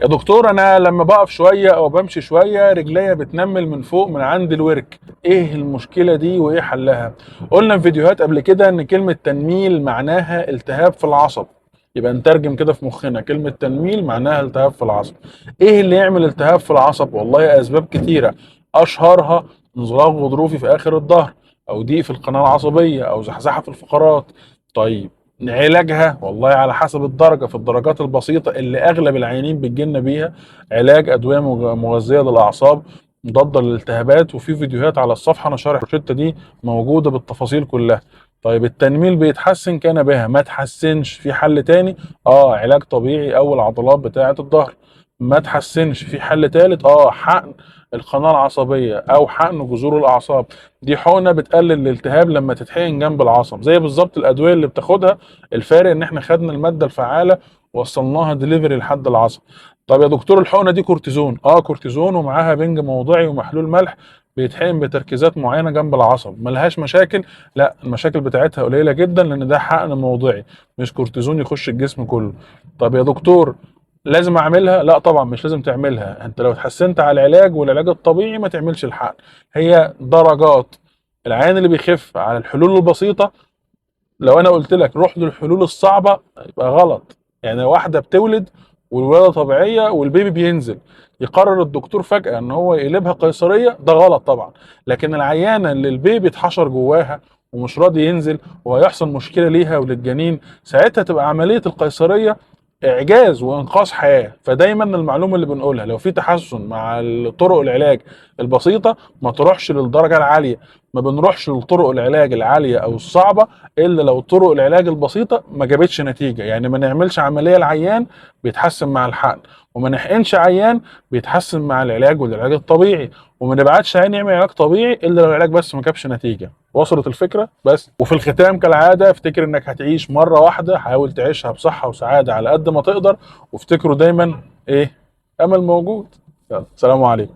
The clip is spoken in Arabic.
يا دكتور، انا لما بقف شويه او بمشي شويه رجليا بتنمل من فوق من عند الورك. ايه المشكله دي وايه حلها؟ قلنا في فيديوهات قبل كده ان كلمه تنميل معناها التهاب في العصب. يبقى نترجم كده في مخنا، كلمه تنميل معناها التهاب في العصب. ايه اللي يعمل التهاب في العصب؟ والله اسباب كتيره، اشهرها انزلاق غضروفي في اخر الظهر، او ضيق في القناه العصبيه، او زحزحه في الفقرات. طيب، علاجها والله على حسب الدرجة. في الدرجات البسيطة اللي أغلب العيانين بتجيلنا بيها، علاج أدوية مغذية للأعصاب مضادة للالتهابات. وفي فيديوهات على الصفحة أنا شارح الروشتة دي موجودة بالتفاصيل كلها. طيب، التنميل بيتحسن كان بها، ما تحسنش في حل تاني؟ علاج طبيعي أو العضلات بتاعة الظهر. ما تحسنش في حل تالت؟ حقن القناة العصبية أو حقن جذور الأعصاب. دي حقنة بتقلل الالتهاب لما تتحقن جنب العصب، زي بالظبط الأدوية اللي بتاخدها. الفارق ان احنا خدنا الماده الفعاله وصلناها دليفري لحد العصب. طب يا دكتور، الحقنه دي كورتيزون؟ كورتيزون ومعاها بنج موضعي ومحلول ملح، بيتحقن بتركيزات معينه جنب العصب. ملهاش مشاكل؟ لا، المشاكل بتاعتها قليله جدا لان ده حقن موضعي مش كورتيزون يخش الجسم كله. طب يا دكتور، لازم اعملها؟ لا طبعا مش لازم تعملها. انت لو اتحسنت على العلاج والعلاج الطبيعي ما تعملش الحقن. هي درجات. العيان اللي بيخف على الحلول البسيطه، لو انا قلت لك روح للحلول الصعبه يبقى غلط. يعني واحده بتولد والولاده طبيعيه والبيبي بينزل، يقرر الدكتور فجاه ان هو يقلبها قيصريه، ده غلط طبعا. لكن العيانه اللي البيبي اتحشر جواها ومش راضي ينزل وهيحصل مشكله ليها وللجنين، ساعتها تبقى عمليه القيصريه اعجاز وانقاذ حياه. فدايما المعلومه اللي بنقولها، لو في تحسن مع طرق العلاج البسيطه ما تروحش للدرجه العاليه. ما بنروحش لطرق العلاج العاليه او الصعبه الا لو طرق العلاج البسيطه ما جابتش نتيجه. يعني ما نعملش عمليه العيان بيتحسن مع الحقن، وما نحقنش عيان بيتحسن مع العلاج والعلاج الطبيعي، وما نبعتش عيان يعمل علاج طبيعي الا لو العلاج بس ما جابش نتيجه. وصلت الفكره؟ بس. وفي الختام كالعاده، افتكر انك هتعيش مره واحده، حاول تعيشها بصحه وسعاده على قد ما تقدر. وافتكروا دايما ايه؟ امل موجود. يلا، سلام عليكم.